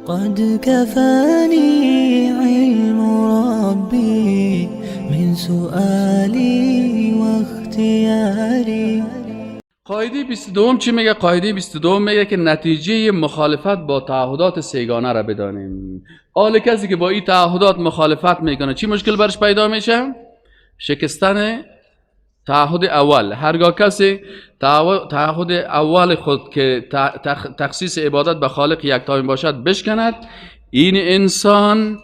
قد كفاني علم ربي من سؤالي واختياري. قاعده 22 چی میگه؟ قاعده 22 میگه که نتیجه مخالفت با تعهدات سیگانه را بدانیم. حال کسی که با این تعهدات مخالفت میکنه چی مشکل برش پیدا میشه؟ شکستن تعهد اول. هرگاه کسی تعهد اول خود که تخصیص عبادت به خالق یکتا باشد بشکند، این انسان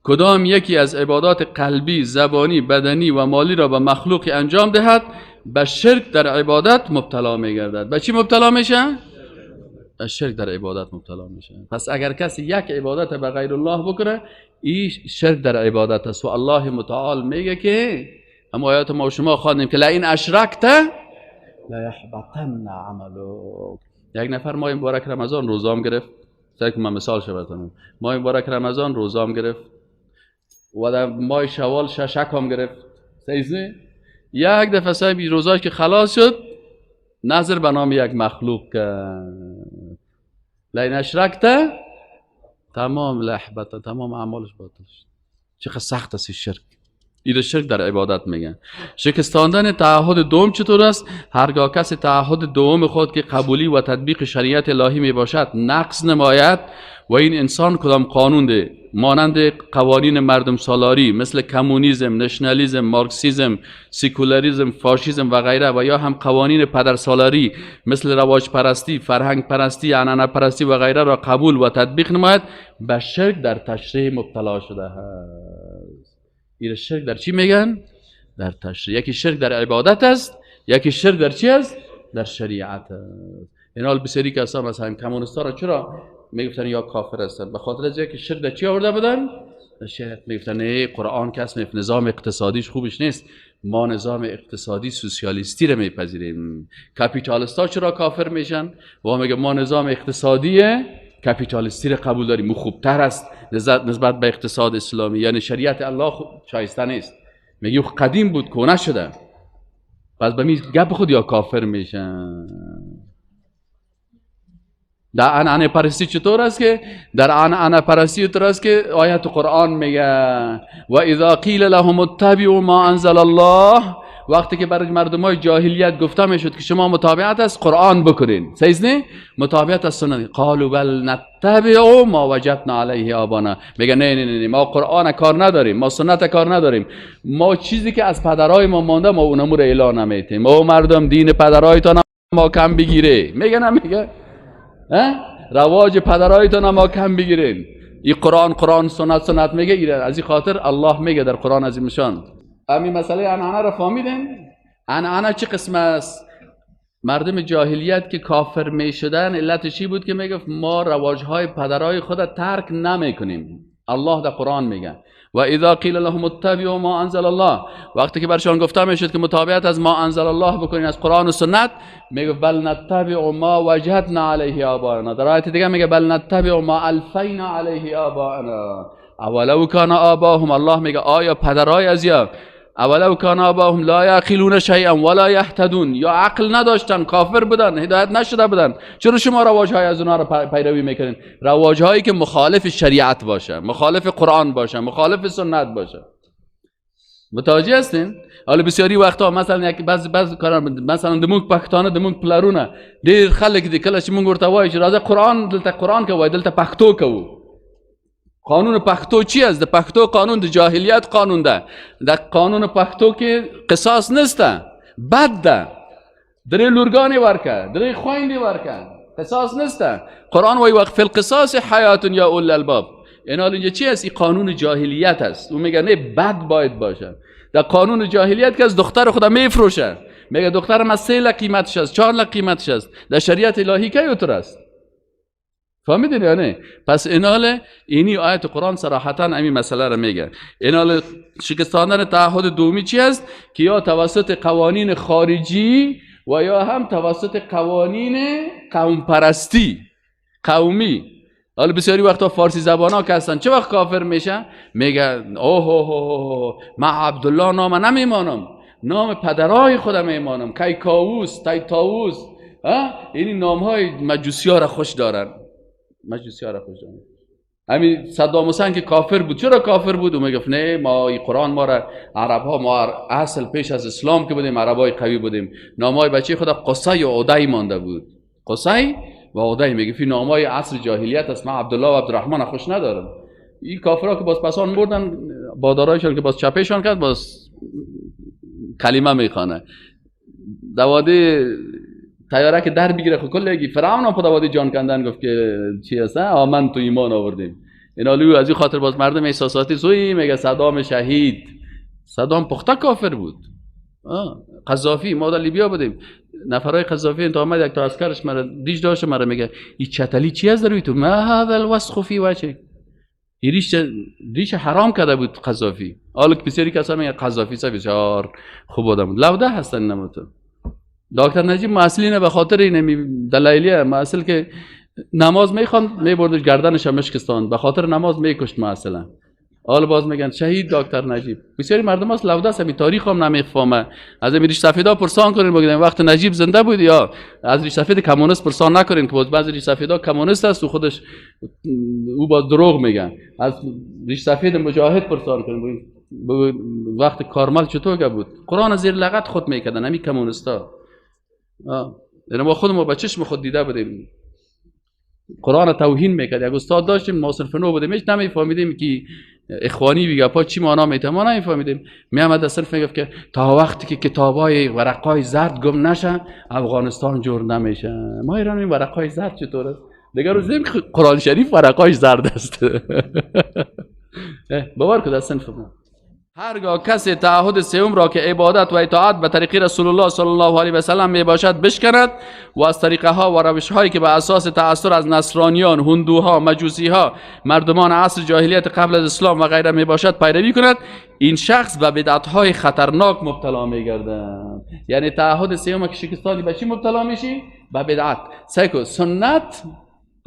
کدام یکی از عبادات قلبی، زبانی، بدنی و مالی را به مخلوق انجام دهد، به شرک در عبادت مبتلا میگردد. به چی مبتلا میشه؟ به شرک در عبادت مبتلا میشه. پس اگر کسی یک عبادت به غیر الله بکنه، این شرک در عبادت است و الله متعال میگه که هم آیات ما و شما خواندیم که لئن اشرکت لیحبطن عملک. یک نفر ماه مبارک رمضان روزام گرفت، سعی کنم مثال شبتونم، ماه مبارک رمضان روزام گرفت و در ماه شوال شکم گرفت، سیزه یک دفعه صاحب روزاش که خلاص شد نظر به نام یک مخلوق لئن اشرکت تمام لحبت، تمام اعمالش باطل شد. چقدر سخت است شرک. این شرک در عبادت میگن. شکستاندن تعهد دوم چطور است؟ هرگاه کسی تعهد دوم خود که قبولی و تطبیق شریعت الهی می باشد نقض نماید و این انسان کدام قانون ده مانند قوانین مردم سالاری مثل کمونیسم، نشنالیسم، مارکسیسم، سیکولاریسم، فاشیسم و غیره و یا هم قوانین پدرسالاری مثل رواج پرستی، فرهنگ پرستی، عنعنه پرستی و غیره را قبول و تطبیق نماید، به شرک در تشریع مبتلا شده است. این شرک در چی میگن؟ در تشریع. یکی شرک در عبادت است، یکی شرک در چی است؟ در شریعت است. این حال بسیاری کسان مثلا کمونیستا را چرا میگفتن یا کافر هستن؟ به خاطر از اینکه شرک در چی آورده بودن؟ در شریعت. میگفتن نه قرآن کس نظام اقتصادیش خوبش نیست، ما نظام اقتصادی سوسیالیستی رو میپذیریم. کاپیتالیستا چرا کافر میشن؟ و میگه ما نظام اقتصادی کاپیتالیستی رو قبول داریم، خوبتر است نسبت به اقتصاد اسلامی. یعنی شریعت الله شایسته نیست. میگه قدیم بود کهنه شده، پس به می گپ خود یا کافر میشن. در عنعنه پرستی چطور است که در عنعنه پرستی طور است که آیت قرآن میگه و اذا قیل لهم اتبعوا ما انزل الله، وقتی که برای مردمای جاهلیت گفته میشد که شما متابعت از قرآن بکنین، سیزنی متابعت از سنت، قالوا بل نتبع ما وجدنا علیه آبانا. میگه نه نه نه، ما قرآن کار نداریم، ما سنت کار نداریم، ما چیزی که از پدرای ما مانده ما اونمو رو اعلان نمیتیم، ما مردم دین پدرایتان ما کم بگیره. میگه نمیگه؟ رواج پدرایتان ما کم بگیرین. این قرآن سنت میگه. از این خاطر الله میگه در قرآن عظیم شان همین مسئله عنعنه را فهمیدین؟ عنعنه چه قسم است؟ مردم جاهلیت که کافر میشدن علتش چی بود که میگه ما رواجهای پدرای خود ترک نمیکنیم. الله در قرآن میگه و اذا قیل لهم اتبعوا ما انزل الله، وقتی که برشان گفته میشد که متابعت از ما انزل الله بکنین از قرآن و سنت، میگه بل نتبع ما وجدنا علیه آباءنا. در آیت دیگه میگه بل نتبع ما الفینا علیه آباءنا اولو کان آباهم. الله میگه آیا پدرای از یا اولو کان آباهم لا یعقلون شیئا ولا یهتدون، یا عقل نداشتن، کافر بودن، هدایت نشده بودن، چرا شما رواجهای از اونها را پیروی میکنین؟ رواجهایی که مخالف شریعت باشه، مخالف قرآن باشه، مخالف سنت باشه. متوجه هستین؟ حالا بسیاری وقتا مثلا یک بعض کارا مثلا دمونک پختانه دمونک پلارونه ډیر خلک دي کله چې مونږ ورته وایو چې راځه قرآن کوي دلته پښتو کوو. قانون پښتو چی است؟ د پښتو قانون د جاهلیت قانون ده. د قانون پښتو کې قصاص نسته، بد ده، درې لورګانې ورکه، درې خویندې ورکه، قصاص نسته. قرآن وایي وقف القصاص حیات یا اول الالباب. این حال اینجا چی است؟ این قانون جاهلیت است. اون میگه نه بد باید باشه. در قانون جاهلیت که از دختر خدا میفروشه، میگه دخترم از 3 لک قیمتش است، 4 لک قیمتش است. در شریعت الهی کی اوتر است؟ فهمیدین یا نه؟ پس اینال اینی آیت قرآن صراحتا همین مسئله را میگه. اینال شکستاندن تعهد دومی چی است؟ که یا توسط قوانین خارجی و یا هم توسط قوانین قوم پرستی قومی. حالا بسیاری وقتا فارسی زبان ها که هستن چه وقت کافر میشن؟ میگن اوه من عبدالله نام نمیمانم، نام پدرای خودم میمانم، کیکاووس، تایتاووس. این نام های مجوسی ها را خوش دارن. همین صدام حسین که کافر بود، چرا کافر بود؟ او میگفت نه، ما این قرآن ما را عرب ها، ما اصل پیش از اسلام که بودیم عرب های قوی بودیم، نامای بچه خدا قصی و عدی مانده بود. قصی و عدی میگه فی نامای عصر جاهلیت است، من عبدالله و عبدالرحمن خوش ندارم. این کافرها که باز پسان بردن بادارایشان که باز چپشان کرد، باز کلمه میخوانه دواده تیاره که در بگیره خو کلگی فرعون هم په دواده جان کندن گفت که چی هست؟ آمن تو ایمان آوردیم. اینا از این خاطر باز مردم احساساتی سوی میگه صدام شهید. صدام پخته کافر بود. قذافی ما در لیبیا بودیم، نفرای قذافی انت آمد یک تا عسکرش مرا دیش داشت، مرا میگه این چتلی چی از روی تو؟ ما هذا الوسخ فی وجهک. ریش حرام کرده بود قذافی. حالا که بسیاری کسا میگه قذافی سا بسیار خوب آدم بود، لوده هستن نموتو. دکتر نجیب معسلی نه به خاطر این دلایلیه، معسل که نماز میخوان میبردش گردنش مشکستان، به خاطر نماز میکشت معسلا. حالا باز میگن شهید دکتر نجیب. بسیاری مردم است لوده است، تاریخ هم نمیفهمه. از این ریش سفیدا پرسان کنین بگن وقت نجیب زنده بود یا از ریش سفید کمونیست پرسان نکنین که باز بعضی ریش سفیدا کمونیست است و خودش او باز دروغ میگن. از ریش سفید مجاهد پرسان کنین وقت کارمل چطور بود؟ قرآن زیر لغت خود میکردن همین کمونیستا. ما خودمون با چشم خود دیده بودیم قرآن توهین میکرد. یک استاد داشتیم ما صرف نو بودیم، هیچ نمیفهمیدیم که اخوانی بگه پا چی معنا میده، ما نمیفهمیدیم. میامد صرف میگفت که تا وقتی که کتابای ورقای زرد گم نشه افغانستان جور نمیشه. ما ایران این ورقای زرد چطور است؟ دیگه روز دیم قرآن شریف ورقای زرد است. باور کن از صنف ما. هرگاه کسی تعهد سوم را که عبادت و اطاعت به طریق رسول الله صلی الله علیه و سلم می باشد بشکند و از طریقه ها و روش هایی که به اساس تأثیر از نصرانیان، هندوها، مجوسی ها، مردمان عصر جاهلیت قبل از اسلام و غیره می باشد پیروی کند، این شخص به بدعت های خطرناک مبتلا می گردد. یعنی تعهد سوم که شکستانی به چی مبتلا میشی؟ به بدعت. سیکو سنت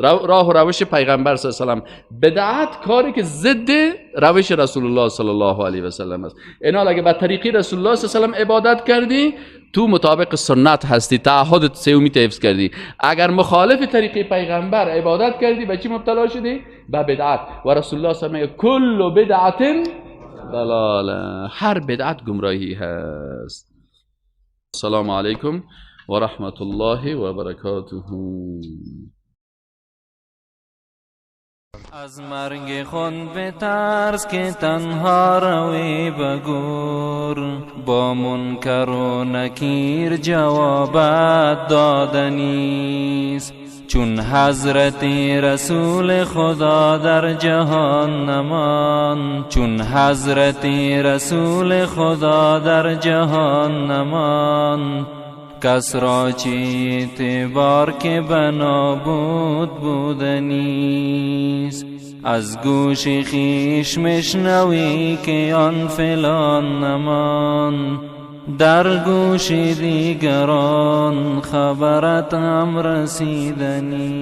راه و روش پیغمبر صلی الله علیه و سلم، بدعت کاری که ضد روش رسول الله صلی الله علیه و سلم است. اینا اگه به طریقی رسول الله صلی الله علیه و سلم عبادت کردی تو مطابق سنت هستی، تعهد سومی حفظ کردی. اگر مخالف طریقی پیغمبر عبادت کردی به چی مبتلا شدی؟ به بدعت. و رسول الله صلی الله علیه و سلم کل بدعت ضلاله، هر بدعت گمراهی هست. السلام علیکم و رحمت الله و برکاته. از مرگ خود بترس که تنها روی بگور، با منکر و نکیر جوابت دادنیست. چون حضرت رسول خدا در جهان نمان، چون حضرت رسول خدا در جهان نمان، کس را چی اعتبار که بنابود بودنیست. از گوش خیش مشنوی که آن فلان نمان، در گوش دیگران خبرت هم رسیدنی.